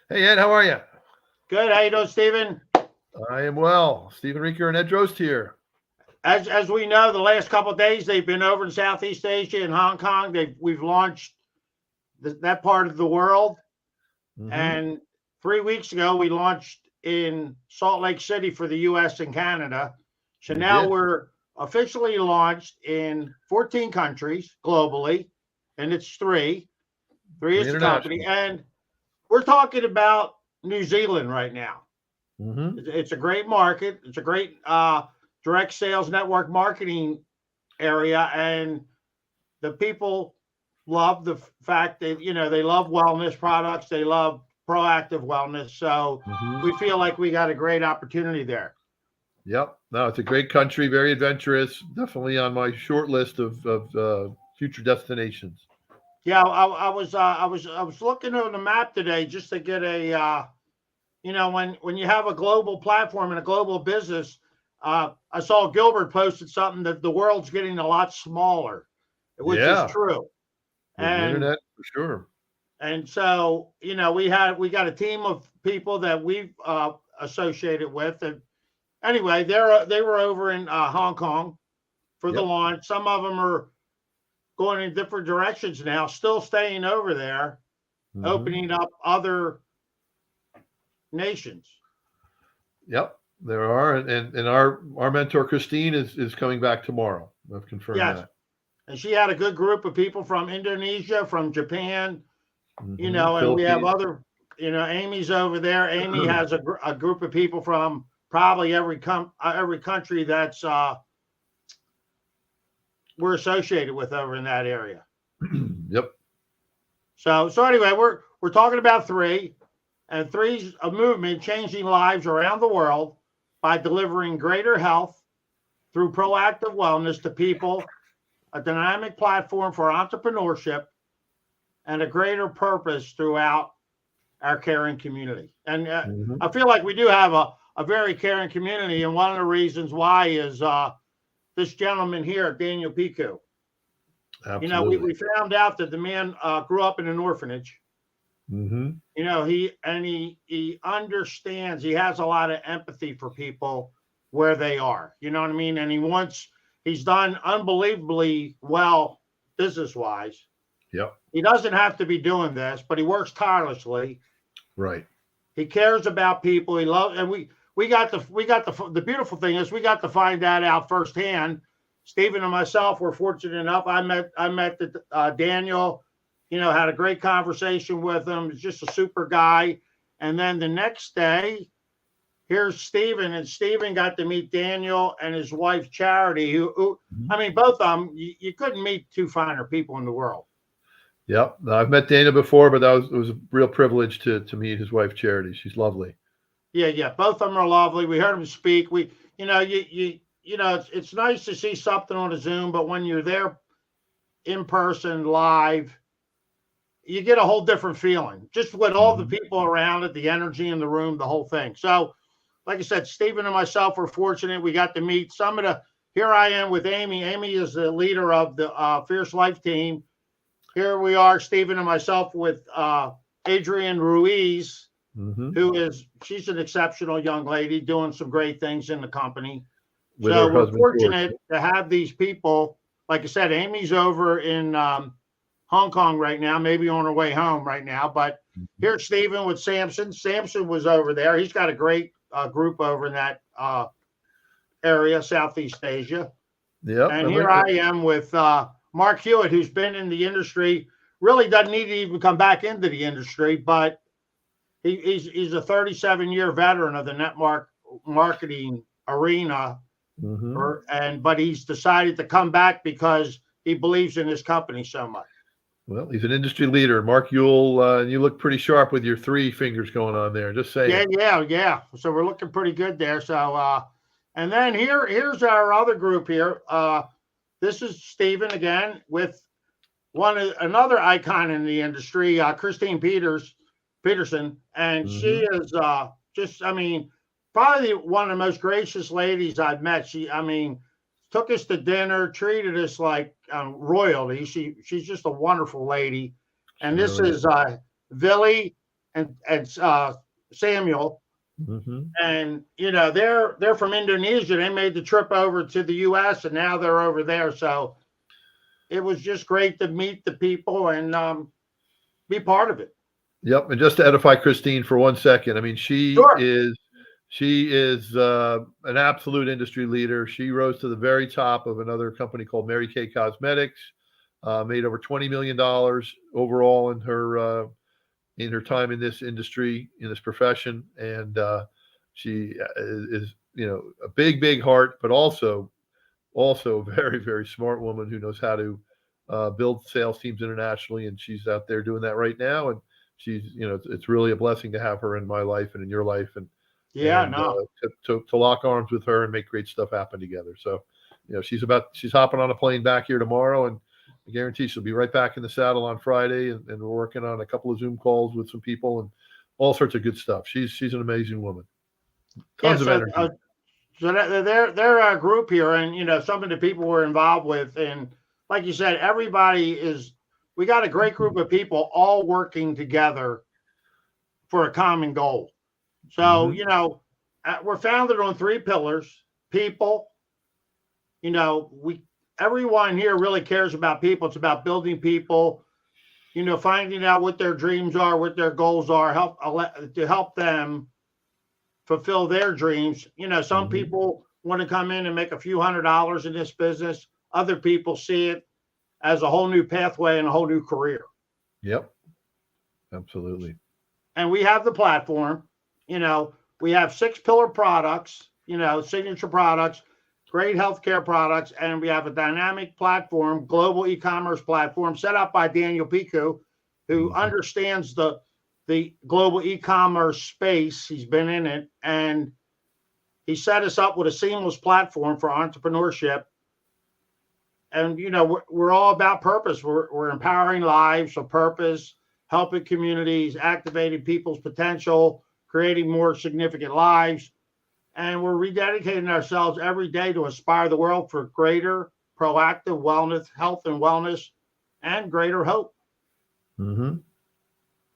Hey, Ed, how are you? Good. How you doing, Stephen? I am well. Stephen Reeker and Ed Drost here. As we know, the last couple of days they've been over in Southeast Asia and Hong Kong. We've launched that part of the world, Mm-hmm. and 3 weeks ago we launched in Salt Lake City for the U.S. and Canada. So We now did. we're officially launched in 14 countries globally, and it's three. Three Three is the company, international. and we're talking about New Zealand right now. Mm-hmm. It's a great market. It's a great direct sales network marketing area, and the people love the fact that they love wellness products. They love proactive wellness. So Mm-hmm. we feel like we got a great opportunity there. Yep. No, it's a great country, very adventurous. Definitely on my short list of future destinations. Yeah, I was looking on the map today just to get a when you have a global platform and a global business. I saw Gilbert posted something that the world's getting a lot smaller, which is Yeah, true. with the And internet for sure. so we got a team of people that we've associated with. And anyway, they were over in Hong Kong for the Yep. launch. Some of them are going in different directions now, still staying over there, Mm-hmm. opening up other nations. Yep. There are, and our mentor Christine is coming back tomorrow. I've confirmed Yes, that. and she had a good group of people from Indonesia, from Japan, Mm-hmm. and we have Philippines. other, Amy's over there. Amy has a group of people from probably every country that's we're associated with over in that area. Yep. So anyway, we're talking about three, and three's a movement changing lives around the world by delivering greater health through proactive wellness to people, a dynamic platform for entrepreneurship, and a greater purpose throughout our caring community. And Mm-hmm. I feel like we do have a very caring community, and one of the reasons why is this gentleman here, Daniel Piku. Absolutely. We found out that the man grew up in an orphanage. Mm-hmm. He understands. He has a lot of empathy for people where they are. You know what I mean? And he's done unbelievably well business wise. Yep. He doesn't have to be doing this, but he works tirelessly. Right. He cares about people. He loves, and the beautiful thing is we got to find that out firsthand. Stephen and myself were fortunate enough. I met Daniel. Had a great conversation with him. He's just a super guy. And then the next day, here's Stephen, and Stephen got to meet Daniel and his wife Charity. Who I mean, both of them. You couldn't meet two finer people in the world. Yep. No, I've met Dana before, but it was a real privilege to meet his wife Charity. She's lovely. Yeah, yeah. Both of them are lovely. We heard them speak. It's nice to see something on a Zoom, but when you're there in person, live, you get a whole different feeling. Just with all the Mm-hmm. people around it, the energy in the room, the whole thing. So, like I said, Stephen and myself were fortunate. We got to meet some of the. Here I am with Amy. Amy is the leader of the Fierce Life team. Here we are, Stephen and myself, with Adrienne Ruiz, Mm-hmm. she's an exceptional young lady doing some great things in the company. With So her we're husband George. fortunate to have these people. Like I said, Amy's over in Hong Kong right now, maybe on her way home right now. But Mhm. here's Stephen with Samson. Samson was over there. He's got a great group over in that area, Southeast Asia. Yep. I And here like I it. am with Mark Hewitt, who's been in the industry, really doesn't need to even come back into the industry, but he's a 37-year veteran of the network marketing arena, Mm-hmm. but he's decided to come back because he believes in his company so much. Well, he's an industry leader. Mark Yule, you look pretty sharp with your three fingers going on there. Just Yeah, saying. yeah, yeah. So we're looking pretty good there. So and then here's our other group here. This is Stephen again with another icon in the industry, Christine Peterson, and she Mm-hmm. is I mean, probably one of the most gracious ladies I've met. I mean, took us to dinner, treated us like royalty. She's just a wonderful lady. She And this really is. is Villy and Samuel. Mm-hmm. And they're from Indonesia. They made the trip over to the U.S. and now they're over there. So it was just great to meet the people and be part of it. Yep. And just to edify Christine for 1 second, I mean, Sure. she is an absolute industry leader. She rose to the very top of another company called Mary Kay Cosmetics, made over $20 million overall in her time in this industry, in this profession. And she is, a big heart, but also a very, very smart woman who knows how to build sales teams internationally. And she's out there doing that right now. And she's, it's really a blessing to have her in my life and in your life, and Yeah, no. to lock arms with her and make great stuff happen together. So, she's hopping on a plane back here tomorrow, and I guarantee she'll be right back in the saddle on Friday. And we're working on a couple of Zoom calls with some people and all sorts of good stuff. She's an amazing woman. Yeah, Tons of energy. So they're a group here, and something that people were involved with, and like you said, we got a great group of people all working together for a common goal. So we're founded on 3 pillars: people. Everyone here really cares about people. It's about building people. Finding out what their dreams are, what their goals are, to help them fulfill their dreams. Some people want to come in and make a few $100s in this business. Other people see it as a whole new pathway and a whole new career. Yep. Absolutely. And we have the platform. We have 6 pillar products, signature products, great healthcare products, and we have a dynamic platform, global e-commerce platform set up by Daniel Piku, who understands the global e-commerce space. He's been in it, and he set us up with a seamless platform for entrepreneurship. And we're all about purpose. We're empowering lives of purpose, helping communities, activating people's potential, creating more significant lives. And we're rededicating ourselves every day to inspire the world for greater proactive wellness, health and wellness, and greater hope. Mm-hmm.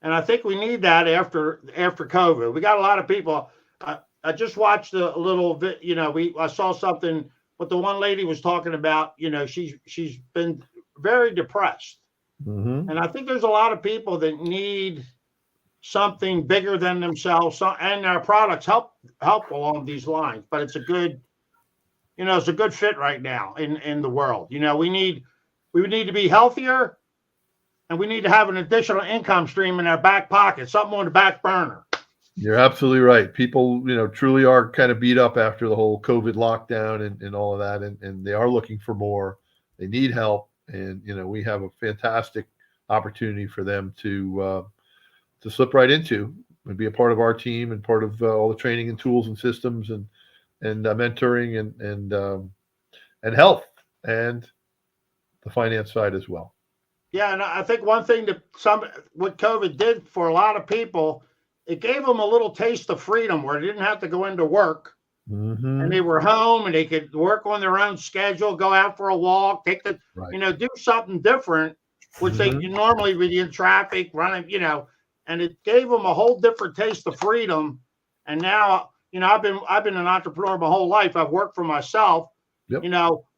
And I think we need that after COVID. We got a lot of people. I just watched a little bit. I saw something. What the one lady was talking about. She's been very depressed, and I think there's a lot of people that need something bigger than themselves, and our products help along these lines. But it's a good fit right now in the world. We need to be healthier. And we need to have an additional income stream in our back pocket, something on the back burner. You're absolutely right. People, truly are kind of beat up after the whole COVID lockdown and all of that. And they are looking for more. They need help. And, we have a fantastic opportunity for them to slip right into and be a part of our team and part of all the training and tools and systems and mentoring and health and the finance side as well. Yeah, and I think one thing what COVID did for a lot of people, it gave them a little taste of freedom where they didn't have to go into work, and they were home and they could work on their own schedule, go out for a walk, do something different, which they normally would be in traffic, running, and it gave them a whole different taste of freedom. And now, I've been an entrepreneur my whole life. I've worked for myself,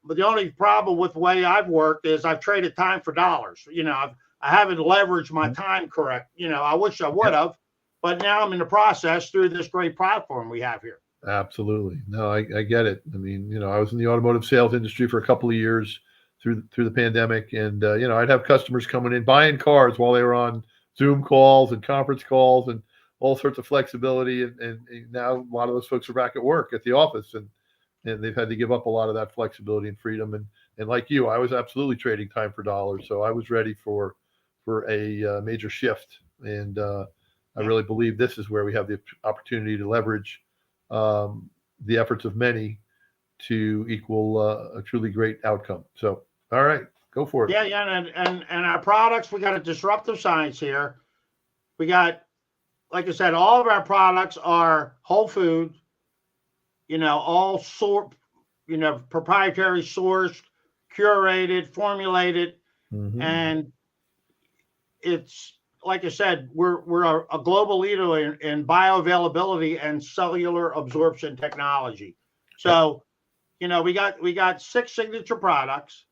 but the only problem with the way I've worked is I've traded time for dollars. I haven't leveraged my time correct. I wish I would have, but now I'm in the process through this great platform we have here. Absolutely. No, I get it. I mean, I was in the automotive sales industry for a couple of years through the pandemic, and I'd have customers coming in buying cars while they were on Zoom calls and conference calls and all sorts of flexibility. And now a lot of those folks are back at work at the office, and they've had to give up a lot of that flexibility and freedom. And like you, I was absolutely trading time for dollars. So I was ready for a major shift. And I really believe this is where we have the opportunity to leverage the efforts of many to equal a truly great outcome. So, all right, go for it. Yeah. And our products, we got a disruptive science here. We got, like I said, all of our products are whole food, all proprietary sourced, curated, formulated, and it's like I said, we're a global leader in bioavailability and cellular absorption technology. So, you know, we got 6 signature products.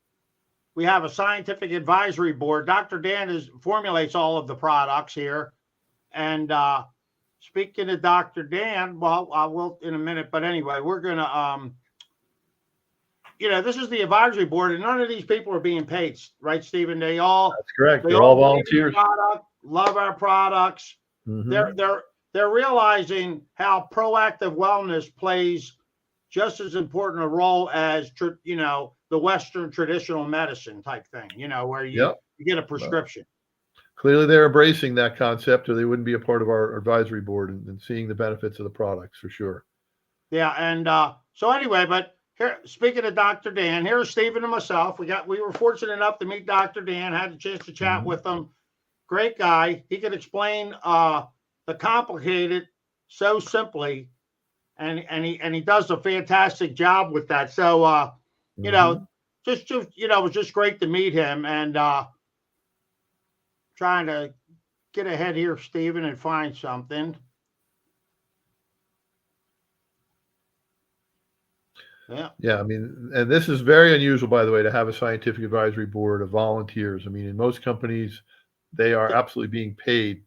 We have a scientific advisory board. Dr. Dan formulates all of the products here. And speaking of Dr. Dan, well, I will in a minute, but anyway, we're gonna you know, this is the advisory board, and none of these people are being paid, right, Stephen? That's correct. They're all volunteers. Love our products. Mm-hmm. They're realizing how proactive wellness plays just as important a role as, you know, the Western traditional medicine type thing, you know, where you get a prescription. Clearly, they're embracing that concept, or they wouldn't be a part of our advisory board and seeing the benefits of the products for sure. Yeah, and so anyway, but here, speaking of Dr. Dan, here's Stephen and myself. We were fortunate enough to meet Dr. Dan, had a chance to chat with him. Great guy. He could explain the complicated so simply, and he does a fantastic job with that. So you know, just you know, it was just great to meet him. And trying to get ahead here, Stephen, and find something. Yeah. I mean, and this is very unusual, by the way, to have a scientific advisory board of volunteers. I mean, in most companies, they are absolutely being paid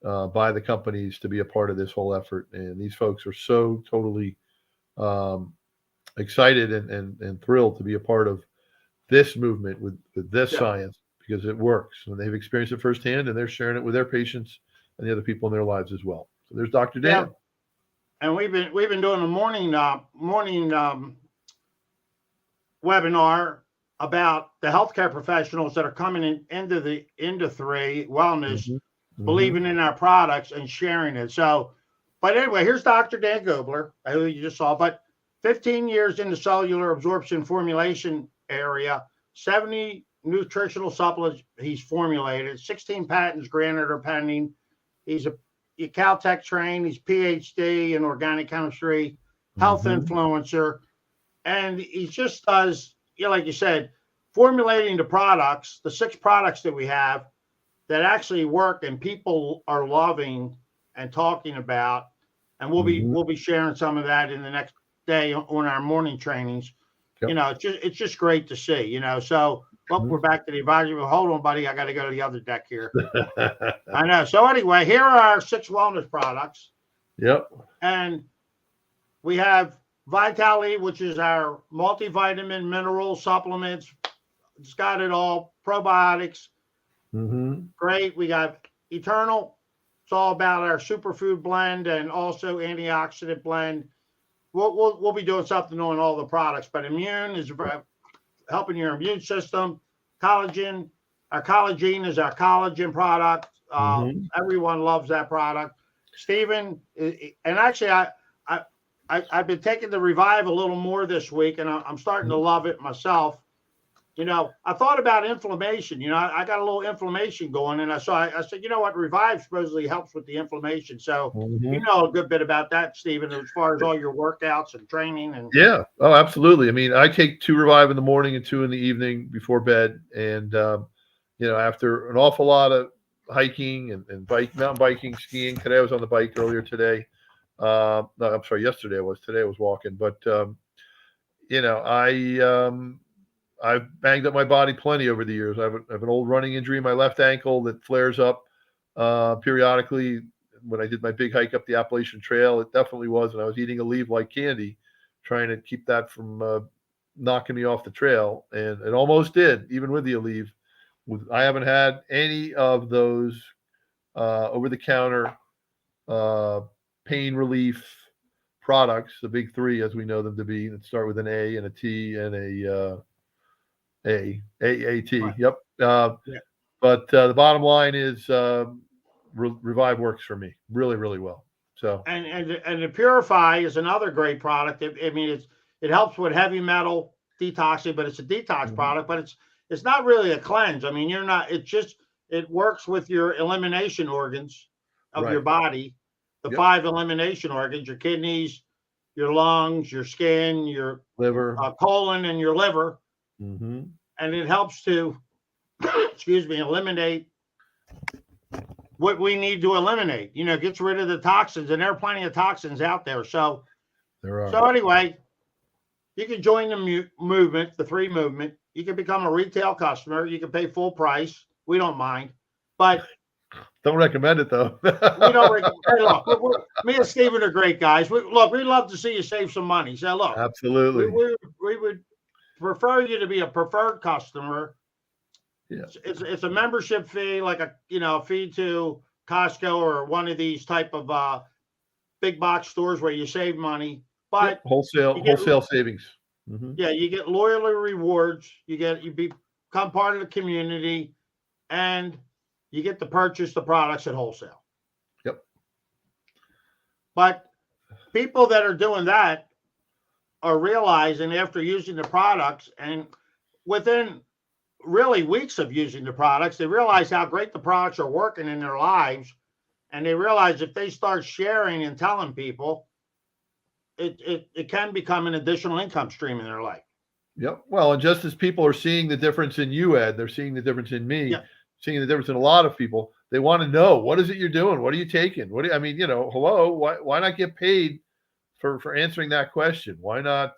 by the companies to be a part of this whole effort. And these folks are so totally excited and thrilled to be a part of this movement with this science, because it works. And they've experienced it firsthand, and they're sharing it with their patients and the other people in their lives as well. So there's Dr. Dan. Yeah. And we've been doing a morning webinar about the healthcare professionals that are coming into 3 wellness, believing in our products and sharing it. So, but anyway, here's Dr. Dan Gobler, who you just saw, but 15 years in the cellular absorption formulation area, 70 nutritional supplements he's formulated, 16 patents granted or pending. He's a Caltech trained, he's PhD in organic chemistry, health influencer, and he just does, you know, like you said, formulating the products, the 6 products that we have that actually work and people are loving and talking about. And we'll be sharing some of that in the next day on our morning trainings. You know, it's just great to see, you know. So we're back to the advisory. Hold on, buddy. I got to go to the other deck here. I know. So anyway, here are our 6 wellness products. And we have Vitality, which is our multivitamin mineral supplements. It's got it all. Probiotics. Great. We got Eternal. It's all about our superfood blend and also antioxidant blend. We'll be doing something on all the products, but Immune is helping your immune system. Collagen, our Collagen is our collagen product. Everyone loves that product. Stephen, and actually, I've been taking the Revive a little more this week, and I'm starting to love it myself. You know, I thought about inflammation. You know, I got a litlittle inflammation going, and I said, you know what, Revive supposedly helps with the inflammation. So you know a good bit about that, Stephen, as far as all your workouts and training. And oh, absolutely. I mean, I take 2 Revive in the morning and 2 in the evening before bed, and you know, after an awful lot of hiking and mountain biking, skiing. Today I was on the bike earlier today. No, I'm sorry, yesterday I was. Today I was walking, but you know, I've banged up my body plenty over the years. I have an old running injury in my left ankle that flares up periodically. When I did my big hike up the Appalachian Trail, it definitely was, and I was eating Aleve like candy, trying to keep that from knocking me off the trail, and it almost did, even with the Aleve. I haven't had any of those over-the-counter pain relief products, the big 3 as we know them to be, that start with an A and a T and a AAT. But the bottom line is Revive works for me really, really well. So and the Purify is another great product. I mean, it helps with heavy metal detoxing, but it's a detox product, but it's not really a cleanse. I mean, it works with your elimination organs of your body, the 5 elimination organs, your kidneys, your lungs, your skin, your liver, colon, and your liver. And it helps to, eliminate what we need to eliminate. Gets rid of the toxins, and there are plenty of toxins out there. So anyway, you can join the movement, the 3 movement. You can become a retail customer. You can pay full price. We don't mind, but don't recommend it though. we don't recommend. Hey, look, me and Steven are great guys. We'd love to see you save some money. So look, absolutely, we would prefer you to be a preferred customer. Yeah, it's a membership fee, like a fee to Costco or one of these type of big box stores where you save money. But wholesale savings. Mm-hmm. Yeah, you get loyalty rewards. You become part of the community, and you get to purchase the products at wholesale. Yep. But people that are doing that are realizing after using the products, and within really weeks of using the products, they realize how great the products are working in their lives. And they realize if they start sharing and telling people, it can become an additional income stream in their life. Yep. Well, and just as people are seeing the difference in you, Ed, they're seeing the difference in me, seeing the difference in a lot of people. They want to know, what is it you're doing? What are you taking? Hello, why not get paid for answering that question? Why not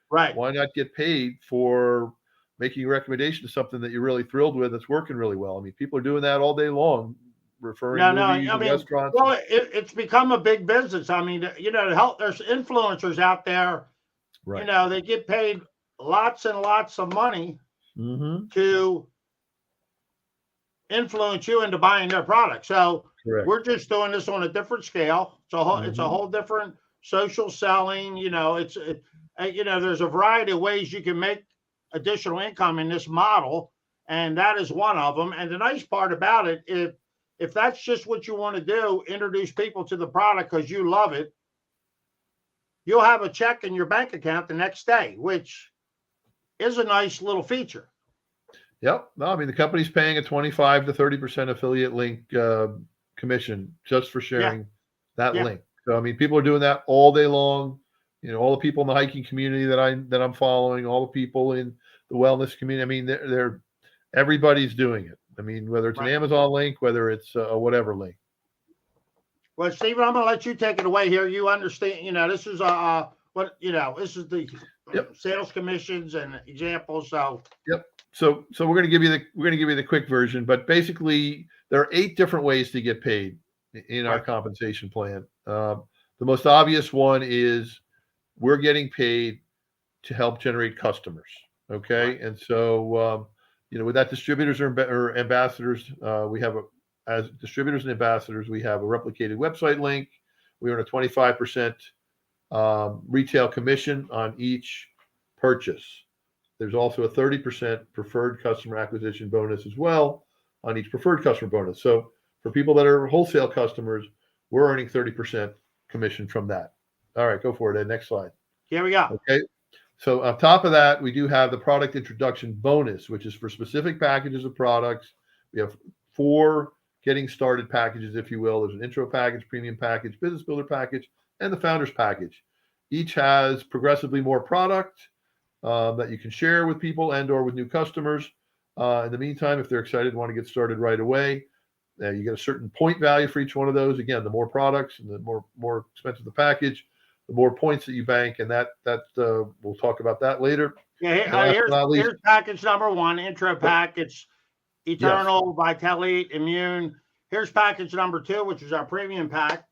Why not get paid for making a recommendation to something that you're really thrilled with that's working really well? I mean, people are doing that all day long, referring movies and restaurants. Well, it's become a big business. I mean, there's influencers out there. Right. They get paid lots and lots of money to influence you into buying their product. So we're just doing this on a different scale. So it's a whole different social selling. There's a variety of ways you can make additional income in this model, and that is one of them. And the nice part about it, if that's just what you want to do, introduce people to the product because you love it, you'll have a check in your bank account the next day, which is a nice little feature. Yep. No, I mean, the company's paying a 25 to 30% affiliate link commission just for sharing that link. So, I mean, people are doing that all day long. All the people in the hiking community that I'm following, all the people in the wellness community. I mean, everybody's doing it. I mean, whether it's an Amazon link, whether it's a whatever link. Well, Steven, I'm going to let you take it away here. You understand, this is this is the sales commissions and examples. So So we're going to give you the quick version, but basically there are 8 different ways to get paid in our compensation plan. The most obvious one is we're getting paid to help generate customers. Okay, and so with that, distributors or ambassadors, we have as distributors and ambassadors, we have a replicated website link. We earn a 25% retail commission on each purchase. There's also a 30% preferred customer acquisition bonus as well on each preferred customer bonus. So for people that are wholesale customers, we're earning 30% commission from that. All right, go for it, Ed. Next slide. Here we go. Okay. So on top of that, we do have the product introduction bonus, which is for specific packages of products. We have 4 getting started packages, if you will. There's an intro package, premium package, business builder package, and the founders package. Each has progressively more product that you can share with people and or with new customers. In the meantime, if they're excited and want to get started right away, you get a certain point value for each one of those. Again, the more products and the more expensive the package, the more points that you bank, and that we'll talk about that later. Yeah, here's package number 1, intro package, Eternal, Vitality, Immune. Here's package number 2, which is our premium pack.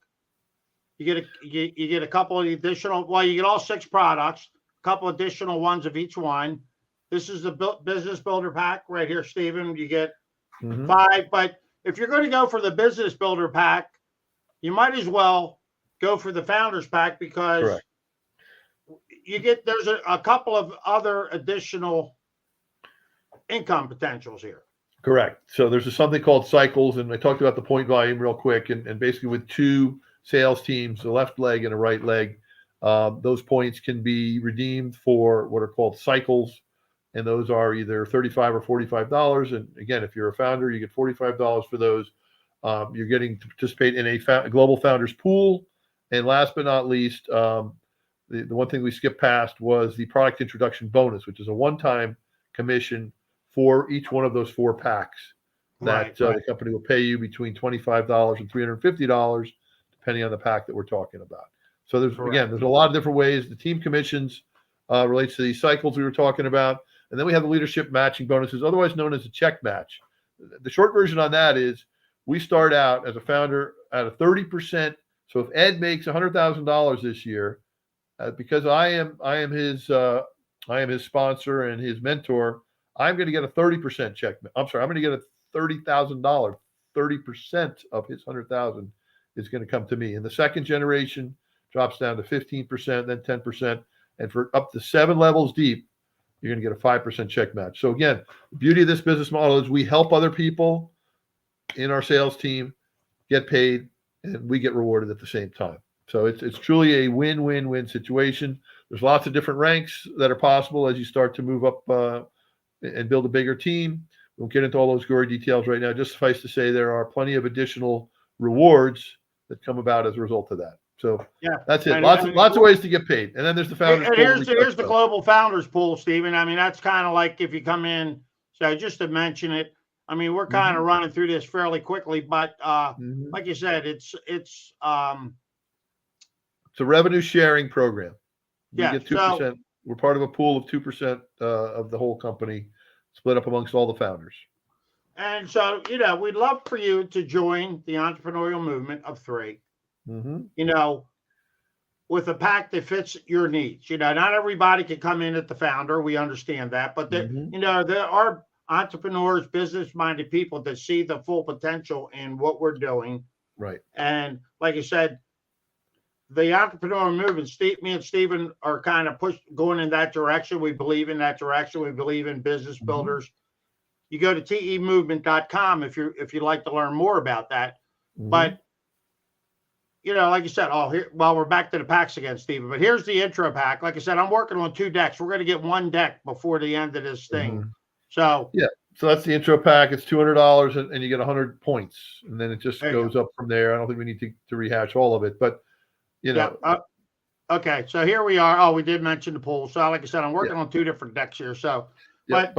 You get a couple of additional. Well, you get all 6 products, a couple additional ones of each one. This is the business builder pack right here, Steven. You get 5, but if you're going to go for the business builder pack, you might as well go for the founders pack because there's a couple of other additional income potentials here. Correct. So there's something called cycles, and I talked about the point volume real quick, and basically with 2 sales teams, a left leg and a right leg, those points can be redeemed for what are called cycles, and those are either $35 or $45. And again, if you're a founder, you get $45 for those. You're getting to participate in a global founders pool. And last but not least, the one thing we skipped past was the product introduction bonus, which is a one-time commission for each one of those 4 packs. that the company will pay you between $25 and $350, depending on the pack that we're talking about. So there's a lot of different ways. The team commissions relates to these cycles we were talking about. And then we have the leadership matching bonuses, otherwise known as a check match. The short version on that is we start out as a founder at a 30%. So if Ed makes $100,000 this year, because I am his sponsor and his mentor, I'm going to get a 30% check. I'm sorry, I'm going to get a $30,000. 30% of his 100,000 is going to come to me. And the second generation drops down to 15%, then 10%, and for up to 7 levels deep, you're going to get a 5% check match. So again, the beauty of this business model is we help other people in our sales team get paid, and we get rewarded at the same time. So it's truly a win-win-win situation. There's lots of different ranks that are possible as you start to move up and build a bigger team. We won't get into all those gory details right now. Just suffice to say there are plenty of additional rewards that come about as a result of that. So that's it. Lots of ways to get paid. And then there's the founders pool. Here's the global founders pool, Stephen. I mean, that's kind of like if you come in. So just to mention it, I mean, we're kind of running through this fairly quickly, but like you said, it's a revenue sharing program. We get 2%. So, we're part of a pool of 2% of the whole company, split up amongst all the founders. And so, we'd love for you to join the entrepreneurial movement of 3. With a pack that fits your needs. Not everybody can come in at the founder. We understand that, but there are entrepreneurs, business-minded people that see the full potential in what we're doing. Right. And like I said, the entrepreneurial movement, me and Stephen are kind of going in that direction. We believe in that direction. We believe in business builders. You go to temovement.com if you'd like to learn more about that. But like you said, we're back to the packs again, Stephen. But here's the intro pack. Like I said, I'm working on 2 decks. We're going to get 1 deck before the end of this thing. So so that's the intro pack. It's $200 and you get 100 points, and then it just goes up from there. I don't think we need to rehash all of it, but okay. So here we are. Oh, we did mention the pool. So like I said, I'm working on 2 different decks here. So, but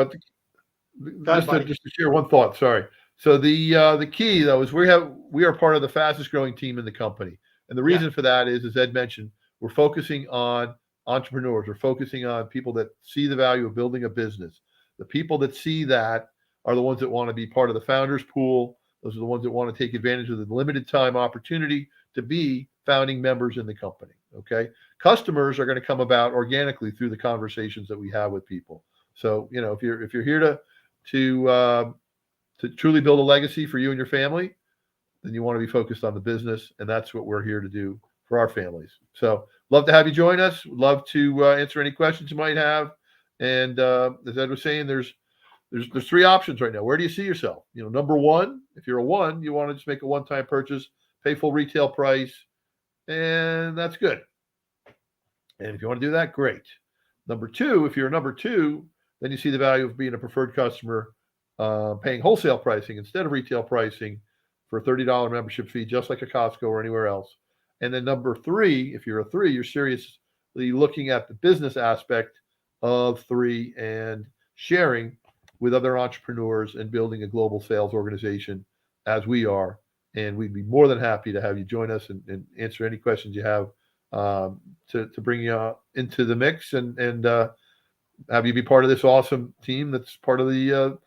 just to share one thought. Sorry. So the key though is we are part of the fastest growing team in the company, and the reason for that is, as Ed mentioned, we're focusing on entrepreneurs. We're focusing on people that see the value of building a business. The people that see that are the ones that want to be part of the founders pool. Those are the ones that want to take advantage of the limited time opportunity to be founding members in the company. Okay. Customers are going to come about organically through the conversations that we have with people. So, if you're here to truly build a legacy for you and your family, then you want to be focused on the business. And that's what we're here to do for our families. So love to have you join us. Love to answer any questions you might have. And as Ed was saying, there's 3 options right now. Where do you see yourself? Number 1, if you're a 1, you want to just make a one-time purchase, pay full retail price, and that's good. And if you want to do that, great. Number 2, if you're a number 2, then you see the value of being a preferred customer, paying wholesale pricing instead of retail pricing for a $30 membership fee, just like a Costco or anywhere else. And then number 3, if you're a 3, you're seriously looking at the business aspect of 3 and sharing with other entrepreneurs and building a global sales organization as we are. And we'd be more than happy to have you join us and answer any questions you have to bring you into the mix and have you be part of this awesome team that's part of the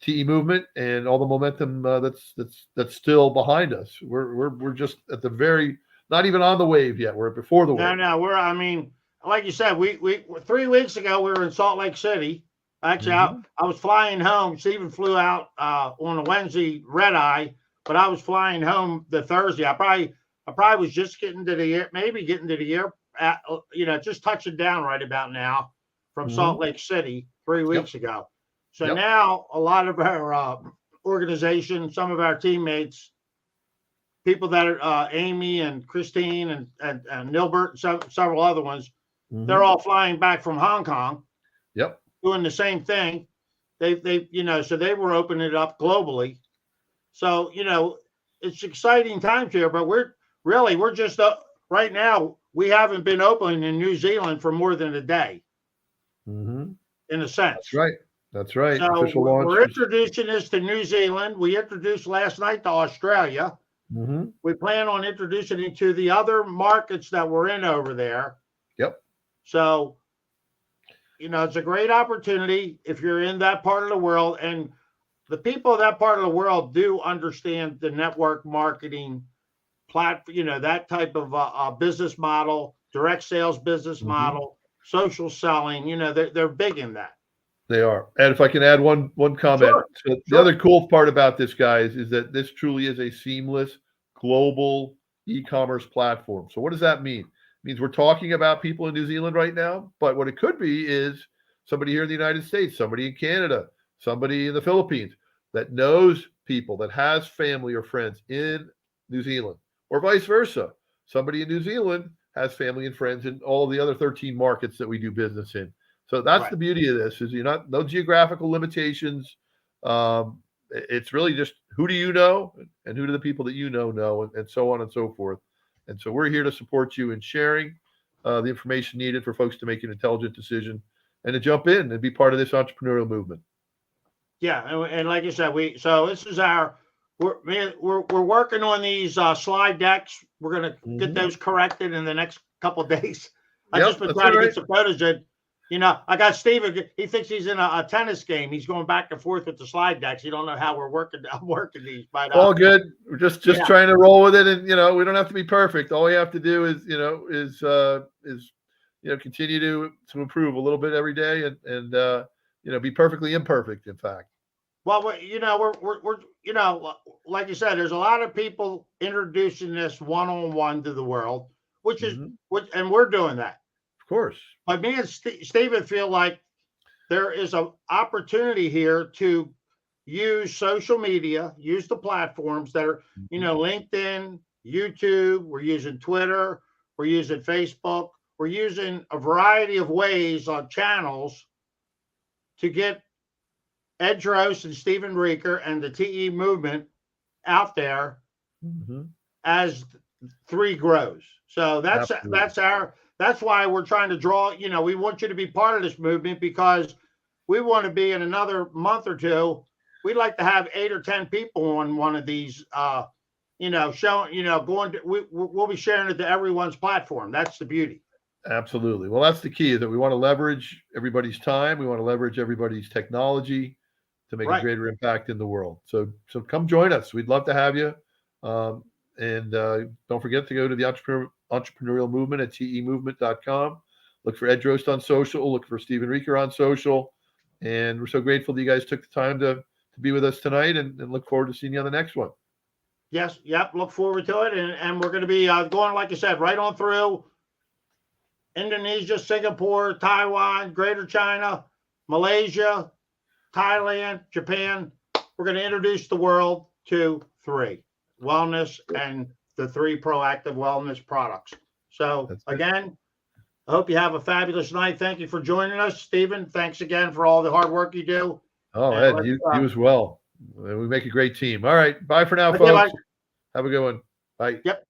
TE movement and all the momentum that's still behind us. We're just at the not even on the wave yet. We're before the wave. No, like you said, we 3 weeks ago we were in Salt Lake City. Actually, I was flying home. Stephen flew out on a Wednesday red eye, but I was flying home the Thursday. I probably was just getting to the air, just touching down right about now from Salt Lake City 3 weeks ago. So now a lot of our organization, some of our teammates, people that are Amy and Christine and Nilbert and several other ones, they're all flying back from Hong Kong. Yep. Doing the same thing. So they were opening it up globally. So, it's exciting times here, but we're just right now, we haven't been open in New Zealand for more than a day. In a sense. That's right. So Official launch. we're introducing this to New Zealand. We introduced last night to Australia. Mm-hmm. We plan on introducing it to the other markets that we're in over there. Yep. So, it's a great opportunity if you're in that part of the world. And the people of that part of the world do understand the network marketing platform, that type of business model, direct sales business model, social selling. They're big in that. They are. And if I can add one comment. Sure. So the other cool part about this, guys, is that this truly is a seamless global e-commerce platform. So what does that mean? It means we're talking about people in New Zealand right now, but what it could be is somebody here in the United States, somebody in Canada, somebody in the Philippines that knows people, that has family or friends in New Zealand, or vice versa. Somebody in New Zealand has family and friends in all the other 13 markets that we do business in. So that's the beauty of this, is no geographical limitations. It's really just who do you know and who do the people that you know, and so on and so forth. And so we're here to support you in sharing the information needed for folks to make an intelligent decision and to jump in and be part of this entrepreneurial movement. Yeah, and like you said, so this is we're working on these slide decks. We're gonna get those corrected in the next couple of days. I just been trying to get some photos in. I got Steven. He thinks he's in a tennis game. He's going back and forth with the slide decks. You don't know how we're working. I'm working these, but all good. We're just trying to roll with it, and we don't have to be perfect. All we have to do is continue to improve a little bit every day, and be perfectly imperfect. In fact. Well, we're like you said, there's a lot of people introducing this one-on-one to the world, and we're doing that. Of course. But me and Stephen feel like there is an opportunity here to use social media, use the platforms that are, LinkedIn, YouTube, we're using Twitter, we're using Facebook, we're using a variety of ways on channels to get Ed Drost and Stephen Rieker and the TE movement out there as 3 grows. So that's why we're trying to draw, we want you to be part of this movement, because we want to be in another month or two. We'd like to have 8 or 10 people on one of these, we'll be sharing it to everyone's platform. That's the beauty. Absolutely. Well, that's the key, is that we want to leverage everybody's time. We want to leverage everybody's technology to make a greater impact in the world. So come join us. We'd love to have you. And don't forget to go to the entrepreneurial movement at temovement.com. Look for Ed Drost on social. Look for Stephen Rieker on social. And we're so grateful that you guys took the time to be with us tonight, and look forward to seeing you on the next one. Yes. Yep. Look forward to it. And we're going to be going, like I said, right on through Indonesia, Singapore, Taiwan, Greater China, Malaysia, Thailand, Japan. We're going to introduce the world to 3 wellness and the 3 proactive wellness products. So again, I hope you have a fabulous night. Thank you for joining us, Stephen. Thanks again for all the hard work you do. Oh, Ed, you as well. We make a great team. All right. Bye for now, folks. Have a good one. Bye. Yep.